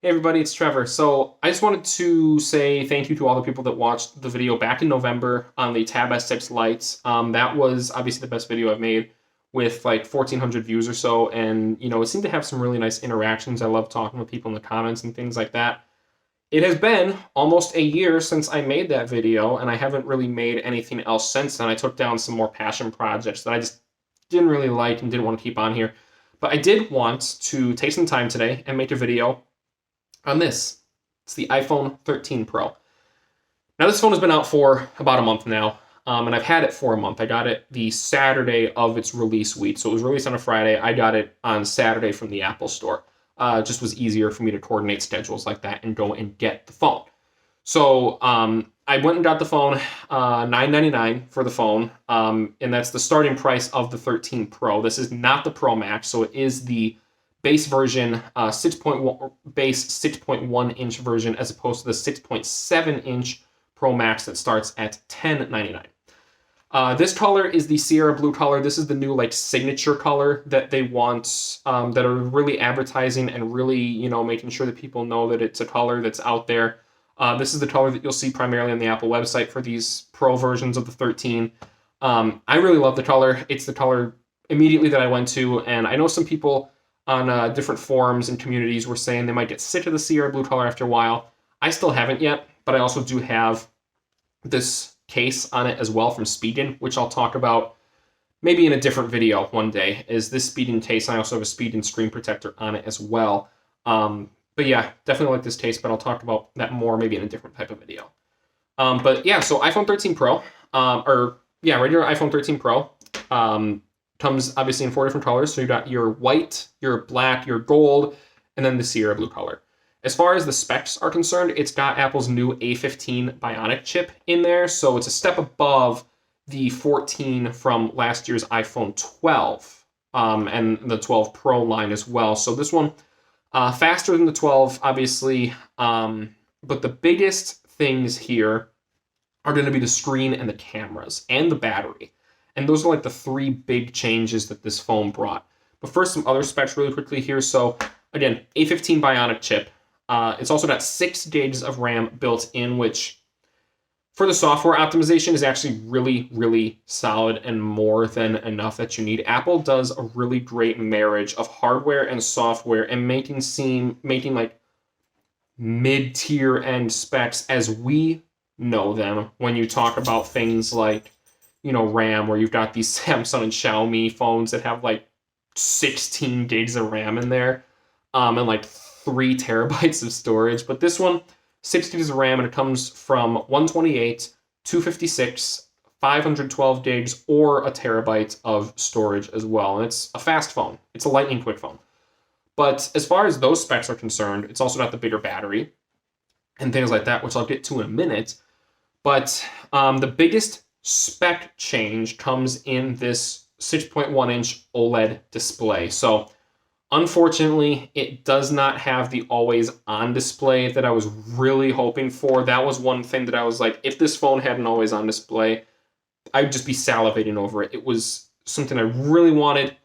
Hey everybody, it's Trevor. So I just wanted to say thank you to all the people that watched the video back in November on the Tab S6 lights. That was obviously the best video I've made with like 1,400 views or so, and it seemed to have some really nice interactions. I love talking with people in the comments and things like that. It has been almost a year since I made that video, and I haven't really made anything else since then. I took down some more passion projects that I just didn't really like and didn't want to keep on here. But I did want to take some time today and make a video on this. It's the iPhone 13 Pro. Now, this phone has been out for about a month now, and I've had it for a month. I got it the Saturday of its release week, so it was released on a Friday. I got it on Saturday from the Apple Store. It just was easier for me to coordinate schedules like that and go and get the phone. So I went and got the phone, $999 for the phone, and that's the starting price of the 13 Pro. This is not the Pro Max, so it is the base version, 6.1 inch version, as opposed to the 6.7 inch Pro Max that starts at $1099. This color is the Sierra Blue color. This is the new signature color that they want, that are really advertising and really making sure that people know that it's a color that's out there. This is the color that you'll see primarily on the Apple website for these Pro versions of the 13. I really love the color. It's the color immediately that I went to, and I know some people on different forums and communities were saying they might get sick of the Sierra Blue color after a while. I still haven't yet, but I also do have this case on it as well from Speedin, which I'll talk about maybe in a different video one day, is this Speedin case. I also have a Speedin screen protector on it as well. But yeah, definitely like this case, but I'll talk about that more maybe in a different type of video. But yeah, so iPhone 13 Pro, regular iPhone 13 Pro, comes obviously in 4 different colors. So you got your white, your black, your gold, and then the Sierra Blue color. As far as the specs are concerned, it's got Apple's new A15 Bionic chip in there. So it's a step above the 14 from last year's iPhone 12 and the 12 Pro line as well. So this one, faster than the 12, obviously. But the biggest things here are going to be the screen and the cameras and the battery. And those are like the 3 big changes that this phone brought. But first, some other specs really quickly here. So again, A15 Bionic chip. It's also got 6 gigs of RAM built in, which for the software optimization is actually really, really solid and more than enough that you need. Apple does a really great marriage of hardware and software and making like mid-tier end specs as we know them when you talk about things like RAM, where you've got these Samsung and Xiaomi phones that have like 16 gigs of RAM in there, and like 3 terabytes of storage. But this one, 6 gigs of RAM, and it comes from 128, 256, 512 gigs, or a terabyte of storage as well. And it's a fast phone. It's a lightning quick phone. But as far as those specs are concerned, it's also got the bigger battery and things like that, which I'll get to in a minute. But the biggest spec change comes in this 6.1 inch OLED display. So unfortunately, it does not have the always on display that I was really hoping for. That was one thing that I was like, if this phone had an always on display, I'd just be salivating over it. It was something I really wanted.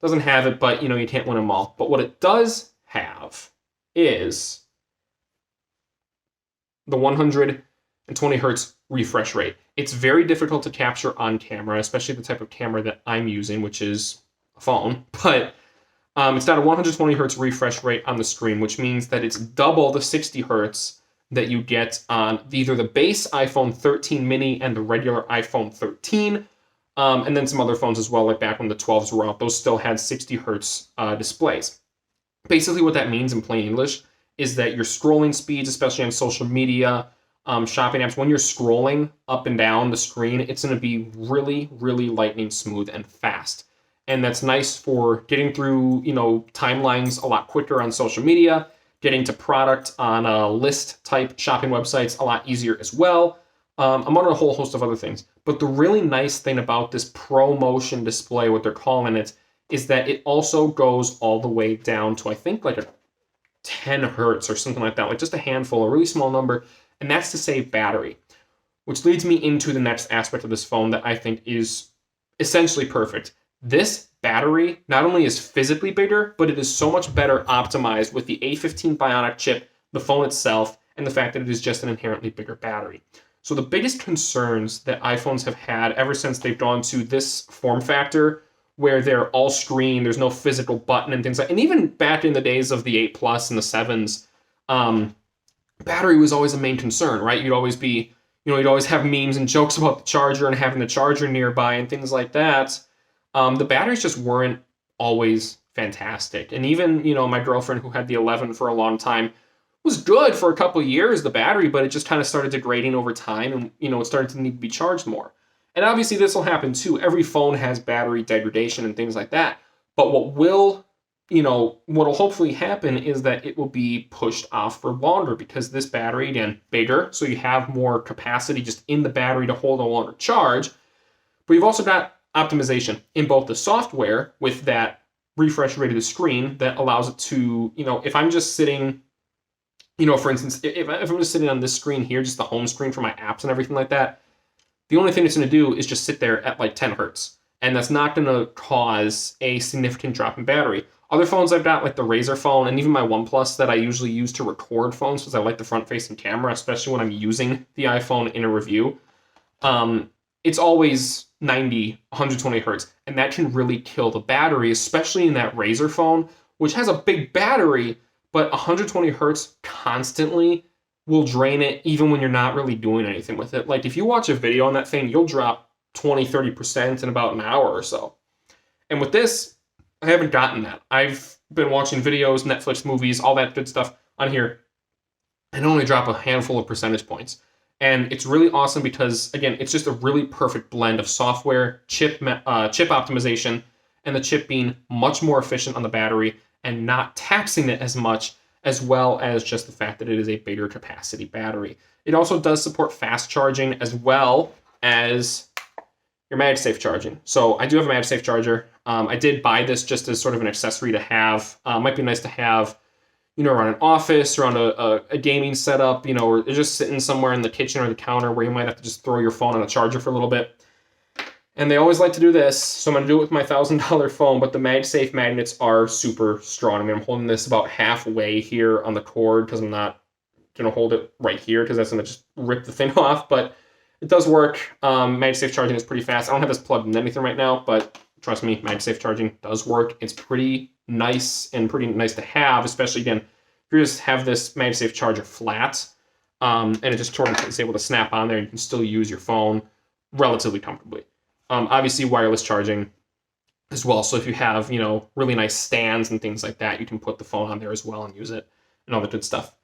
Doesn't have it, but you can't win them all. But what it does have is the 120 hertz refresh rate. It's very difficult to capture on camera, especially the type of camera that I'm using, which is a phone. But it's got a 120 hertz refresh rate on the screen, which means that it's double the 60 hertz that you get on either the base iPhone 13 mini and the regular iPhone 13, and then some other phones as well, like back when the 12s were out. Those still had 60 hertz displays. Basically what that means in plain English is that your scrolling speeds, especially on social media, shopping apps, when you're scrolling up and down the screen, it's going to be really, really lightning smooth and fast. And that's nice for getting through, timelines a lot quicker on social media, getting to product on list type shopping websites a lot easier as well, among a whole host of other things. But the really nice thing about this ProMotion display, what they're calling it, is that it also goes all the way down to, I think, like a 10 hertz or something like that, like just a handful, a really small number. And that's to save battery, which leads me into the next aspect of this phone that I think is essentially perfect. This battery not only is physically bigger, but it is so much better optimized with the A15 Bionic chip, the phone itself, and the fact that it is just an inherently bigger battery. So the biggest concerns that iPhones have had ever since they've gone to this form factor, where they're all screen, there's no physical button and things like, and even back in the days of the 8 Plus and the 7s, battery was always a main concern, right? You'd always have memes and jokes about the charger and having the charger nearby and things like that. The batteries just weren't always fantastic. And even, my girlfriend who had the 11 for a long time was good for a couple of years, the battery, but it just kind of started degrading over time and, it started to need to be charged more. And obviously this will happen too. Every phone has battery degradation and things like that. But what'll hopefully happen is that it will be pushed off for longer because this battery, again, bigger, so you have more capacity just in the battery to hold a longer charge. But you've also got optimization in both the software with that refresh rate of the screen that allows it to, if I'm just sitting, for instance, if I'm just sitting on this screen here, just the home screen for my apps and everything like that, the only thing it's going to do is just sit there at like 10 hertz. And that's not going to cause a significant drop in battery. Other phones I've got, like the Razer phone and even my OnePlus that I usually use to record phones because I like the front-facing camera, especially when I'm using the iPhone in a review. It's always 90, 120 hertz, and that can really kill the battery, especially in that Razer phone, which has a big battery, but 120 hertz constantly will drain it even when you're not really doing anything with it. Like if you watch a video on that thing, you'll drop 20, 30% in about an hour or so. And with this, I haven't gotten that. I've been watching videos, Netflix movies, all that good stuff on here, and only drop a handful of percentage points. And it's really awesome because, again, it's just a really perfect blend of software, chip optimization, and the chip being much more efficient on the battery and not taxing it as much, as well as just the fact that it is a bigger capacity battery. It also does support fast charging as well as your MagSafe charging. So I do have a MagSafe charger. I did buy this just as sort of an accessory to have. Might be nice to have, around an office, around a gaming setup, or just sitting somewhere in the kitchen or the counter where you might have to just throw your phone on a charger for a little bit. And they always like to do this, so I'm going to do it with my $1,000 phone, but the MagSafe magnets are super strong. I mean, I'm holding this about halfway here on the cord because I'm not going to hold it right here because that's going to just rip the thing off, but it does work. MagSafe charging is pretty fast. I don't have this plugged in anything right now, but trust me, MagSafe charging does work. It's pretty nice and pretty nice to have, especially, again, if you just have this MagSafe charger flat, and it just sort of is able to snap on there, and you can still use your phone relatively comfortably. Obviously, wireless charging as well. So if you have, really nice stands and things like that, you can put the phone on there as well and use it and all the good stuff.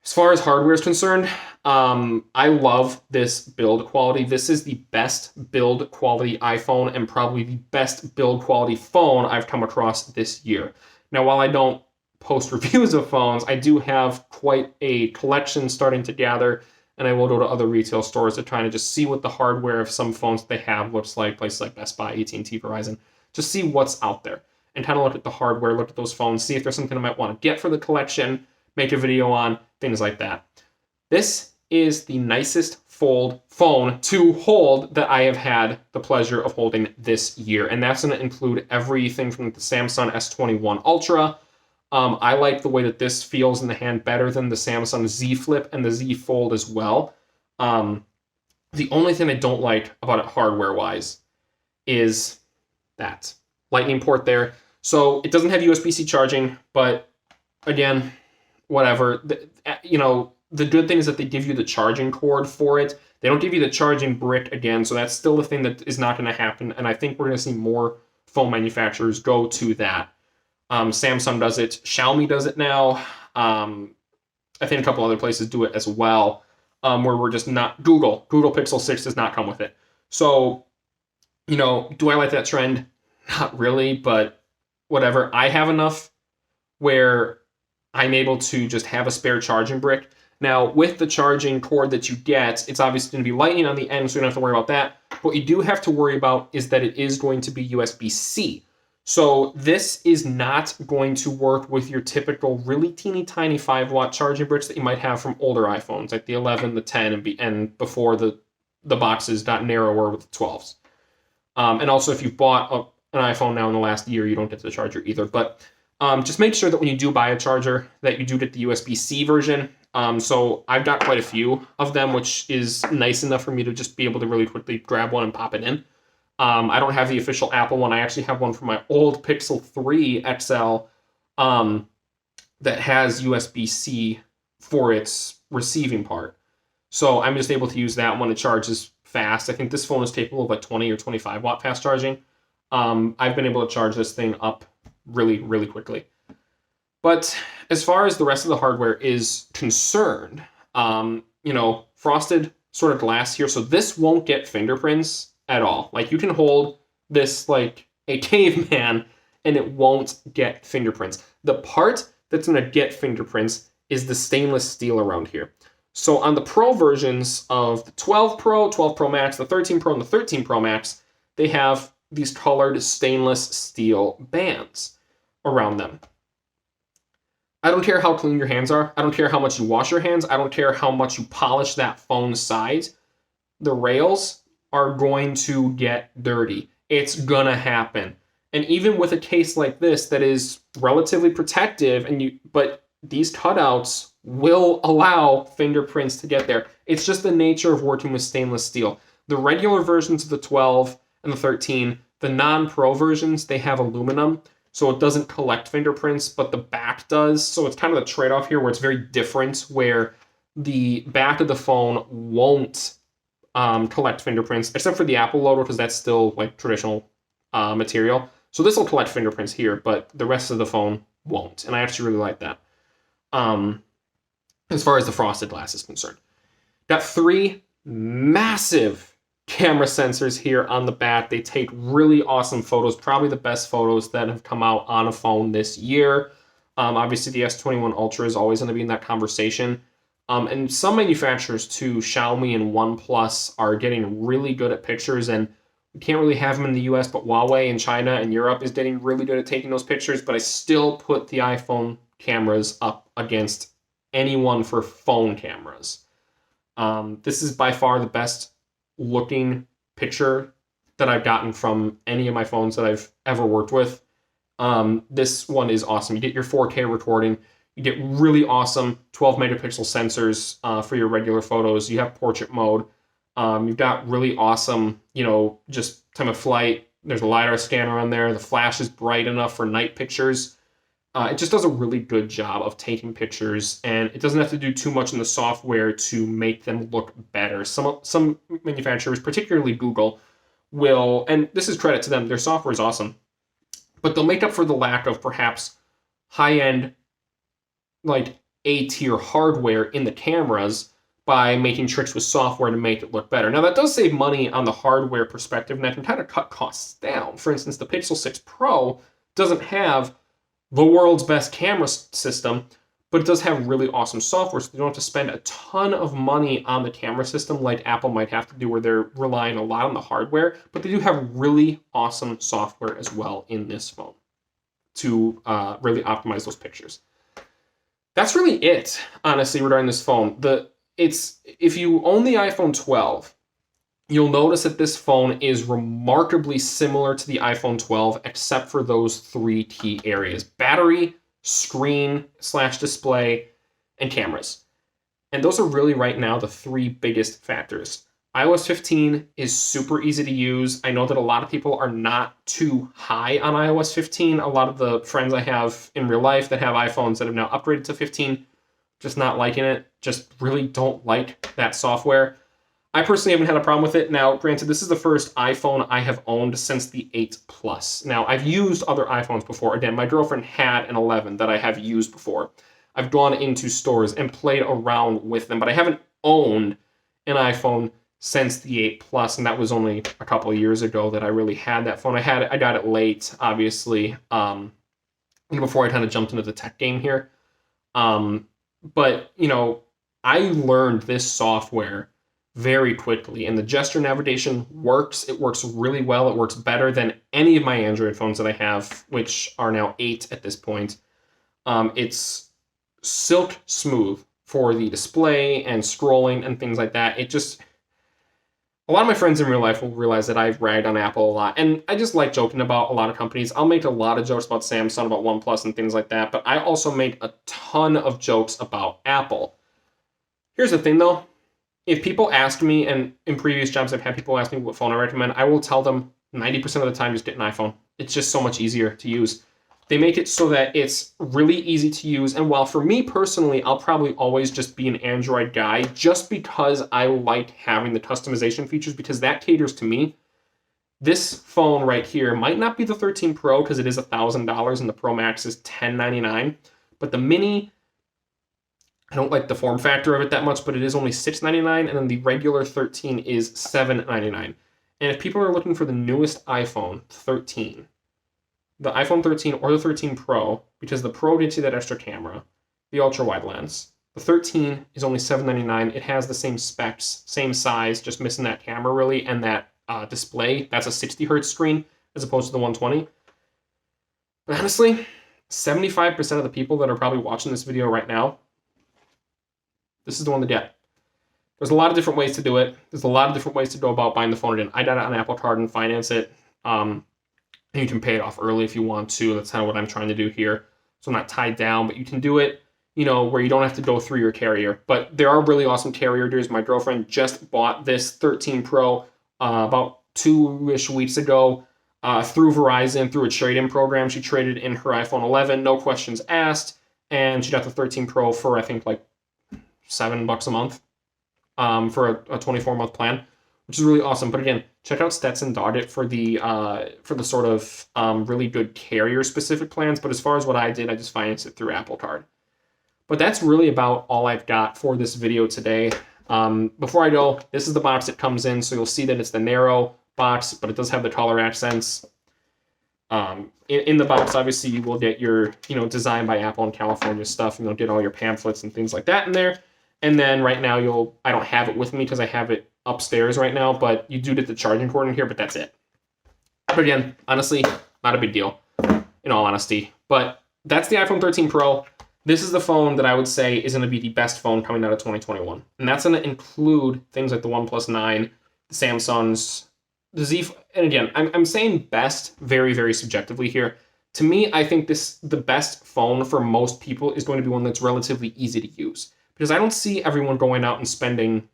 As far as hardware is concerned, I love this build quality. This is the best build quality iPhone and probably the best build quality phone I've come across this year. Now, while I don't post reviews of phones, I do have quite a collection starting to gather, and I will go to other retail stores to try to just see what the hardware of some phones they have looks like, places like Best Buy, AT&T, Verizon, just see what's out there and kind of look at the hardware, look at those phones, see if there's something I might want to get for the collection, make a video on, things like that. This is the nicest fold phone to hold that I have had the pleasure of holding this year, and that's going to include everything from the Samsung S21 Ultra. I like the way that this feels in the hand better than the Samsung Z Flip and the Z Fold as well. The only thing I don't like about it hardware-wise is that Lightning port there. So it doesn't have USB-C charging, but again, whatever. The good thing is that they give you the charging cord for it. They don't give you the charging brick again, so that's still the thing that is not going to happen, and I think we're going to see more phone manufacturers go to that. Samsung does it. Xiaomi does it now. I think a couple other places do it as well, where we're just not... Google Pixel 6 does not come with it. So, do I like that trend? Not really, but whatever. I have enough where I'm able to just have a spare charging brick. Now, with the charging cord that you get, it's obviously going to be Lightning on the end, so you don't have to worry about that. What you do have to worry about is that it is going to be USB-C. So this is not going to work with your typical really teeny tiny 5-watt charging bricks that you might have from older iPhones, like the 11, the 10, and before the boxes got narrower with the 12s. And also, if you bought an iPhone now in the last year, you don't get the charger either. But just make sure that when you do buy a charger, that you do get the USB-C version. So I've got quite a few of them, which is nice enough for me to just be able to really quickly grab one and pop it in. I don't have the official Apple one. I actually have one from my old Pixel 3 XL that has USB-C for its receiving part. So I'm just able to use that when it charges fast. I think this phone is capable of like 20 or 25 watt fast charging. I've been able to charge this thing up really, really quickly. But as far as the rest of the hardware is concerned, frosted sort of glass here. So this won't get fingerprints at all. Like you can hold this like a caveman and it won't get fingerprints. The part that's going to get fingerprints is the stainless steel around here. So on the Pro versions of the 12 Pro, 12 Pro Max, the 13 Pro, and the 13 Pro Max, they have these colored stainless steel bands around them. I don't care how clean your hands are. I don't care how much you wash your hands. I don't care how much you polish that phone's sides. The rails are going to get dirty. It's gonna happen. And even with a case like this that is relatively protective, but these cutouts will allow fingerprints to get there. It's just the nature of working with stainless steel. The regular versions of the 12 and the 13, the non-Pro versions, they have aluminum, so it doesn't collect fingerprints, but the back does. So it's kind of the trade-off here where it's very different, where the back of the phone won't collect fingerprints, except for the Apple logo, because that's still like traditional material. So this will collect fingerprints here, but the rest of the phone won't. And I actually really like that. As far as the frosted glass is concerned. Got 3 massive camera sensors here on the back. They take really awesome photos, probably the best photos that have come out on a phone this year. Obviously, the S21 Ultra is always going to be in that conversation. And some manufacturers too, Xiaomi and OnePlus, are getting really good at pictures, and we can't really have them in the US, but Huawei in China and Europe is getting really good at taking those pictures, but I still put the iPhone cameras up against anyone for phone cameras. This is by far the best looking picture that I've gotten from any of my phones that I've ever worked with. This one is awesome. You get your 4K recording. You get really awesome 12 megapixel sensors for your regular photos. You have portrait mode. You've got really awesome, just time of flight. There's a LiDAR scanner on there. The flash is bright enough for night pictures. It just does a really good job of taking pictures, and it doesn't have to do too much in the software to make them look better. Some manufacturers, particularly Google, will, and this is credit to them, their software is awesome, but they'll make up for the lack of perhaps high-end, like A-tier hardware in the cameras by making tricks with software to make it look better. Now, that does save money on the hardware perspective, and that can kind of cut costs down. For instance, the Pixel 6 Pro doesn't have the world's best camera system, but it does have really awesome software, so you don't have to spend a ton of money on the camera system like Apple might have to do, where they're relying a lot on the hardware, but they do have really awesome software as well in this phone to really optimize those pictures. That's really it, honestly, regarding this phone. If you own the iPhone 12, you'll notice that this phone is remarkably similar to the iPhone 12, except for those 3 key areas: battery, screen/display, and cameras. And those are really right now the 3 biggest factors. iOS 15 is super easy to use. I know that a lot of people are not too high on iOS 15. A lot of the friends I have in real life that have iPhones that have now upgraded to 15, just not liking it, just really don't like that software. I personally haven't had a problem with it. Now, granted, this is the first iPhone I have owned since the 8 Plus. Now, I've used other iPhones before. Again, my girlfriend had an 11 that I have used before. I've gone into stores and played around with them, but I haven't owned an iPhone since the 8 Plus, and that was only a couple of years ago that I really had that phone. I got it late, obviously, before I kind of jumped into the tech game here. But, I learned this software very quickly, and the gesture navigation works. It works really well. It works better than any of my Android phones that I have, which are now 8 at this point. It's silk smooth for the display and scrolling and things like that. a lot of my friends in real life will realize that I've ragged on Apple a lot, and I just like joking about a lot of companies. I'll make a lot of jokes about Samsung, about OnePlus, and things like that, but I also make a ton of jokes about Apple. Here's the thing, though. If people ask me, and in previous jobs I've had people ask me what phone I recommend, I will tell them 90% of the time just get an iPhone. It's just so much easier to use. They make it so that it's really easy to use. And while for me personally, I'll probably always just be an Android guy just because I like having the customization features, because that caters to me. This phone right here might not be the 13 Pro because it is $1,000 and the Pro Max is $1,099. But the Mini, I don't like the form factor of it that much, but it is only $699, and then the regular 13 is $799. And if people are looking for the newest iPhone 13, the iPhone 13 or the 13 Pro, because the Pro gets you that extra camera, the ultra-wide lens. The 13 is only $799. It has the same specs, same size, just missing that camera really, and that display. That's a 60 hertz screen as opposed to the 120. But honestly, 75% of the people that are probably watching this video right now, this is the one to get. There's a lot of different ways to do it. There's a lot of different ways to go about buying the phone again. I got it on Apple Card and finance it. And you can pay it off early if you want to. That's kind of what I'm trying to do here. So I'm not tied down, but you can do it, where you don't have to go through your carrier. But there are really awesome carrier deals. My girlfriend just bought this 13 Pro about 2-ish weeks ago through Verizon, through a trade-in program. She traded in her iPhone 11, no questions asked, and she got the 13 Pro for, I think, like $7 a month for a 24-month plan, which is really awesome. But again, check out Stetson Doggett for the sort of really good carrier-specific plans. But as far as what I did, I just financed it through Apple Card. But that's really about all I've got for this video today. Before I go, this is the box it comes in. So you'll see that it's the narrow box, but it does have the color accents. In the box, obviously, you will get your, Designed by Apple in California stuff, and you'll get all your pamphlets and things like that in there. And then right now, I don't have it with me because I have it upstairs right now, but you do get the charging cord in here, but that's it. But again, honestly, not a big deal, in all honesty. But that's the iPhone 13 Pro. This is the phone that I would say is going to be the best phone coming out of 2021. And that's going to include things like the OnePlus 9, the Samsungs, the Z. And again, I'm saying best very, very subjectively here. To me, I think the best phone for most people is going to be one that's relatively easy to use. Because I don't see everyone going out and spending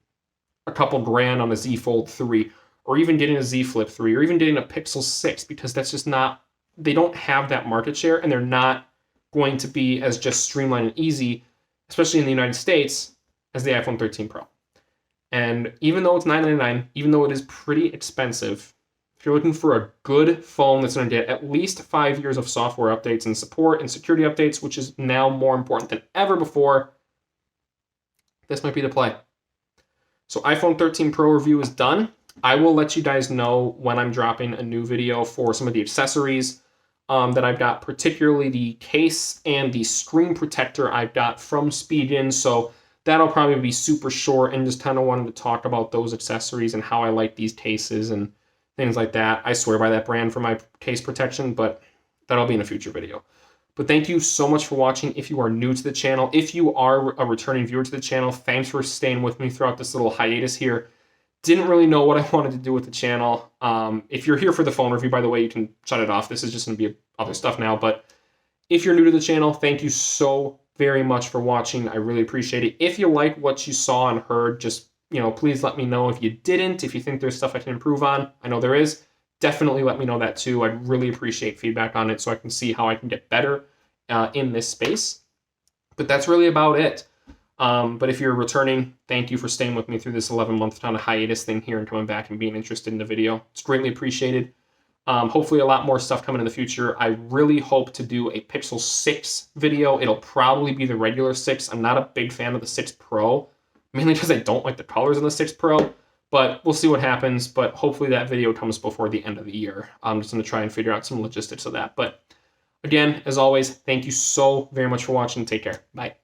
a couple grand on a Z Fold 3, or even getting a Z Flip 3, or even getting a Pixel 6, because that's just not, they don't have that market share, and they're not going to be as just streamlined and easy, especially in the United States, as the iPhone 13 Pro. And even though it's $999, even though it is pretty expensive, if you're looking for a good phone that's going to get at least 5 years of software updates and support and security updates, which is now more important than ever before, this might be the play. So iPhone 13 Pro review is done. I will let you guys know when I'm dropping a new video for some of the accessories that I've got, particularly the case and the screen protector I've got from Speedin. So that'll probably be super short, and just kind of wanted to talk about those accessories and how I like these cases and things like that. I swear by that brand for my case protection, but that'll be in a future video. But thank you so much for watching. If you are new to the channel, if you are a returning viewer to the channel, thanks for staying with me throughout this little hiatus here. Didn't really know what I wanted to do with the channel. If you're here for the phone review, by the way, you can shut it off. This is just going to be other stuff now. But if you're new to the channel, thank you so very much for watching. I really appreciate it. If you like what you saw and heard, just, please let me know. If you didn't, if you think there's stuff I can improve on, I know there is. Definitely let me know that too. I'd really appreciate feedback on it so I can see how I can get better in this space. But that's really about it. But if you're returning, thank you for staying with me through this 11-month kind of hiatus thing here and coming back and being interested in the video. It's greatly appreciated. Hopefully a lot more stuff coming in the future. I really hope to do a Pixel 6 video. It'll probably be the regular 6. I'm not a big fan of the 6 Pro, mainly because I don't like the colors on the 6 Pro. But we'll see what happens, but hopefully that video comes before the end of the year. I'm just going to try and figure out some logistics of that. But again, as always, thank you so very much for watching. Take care. Bye.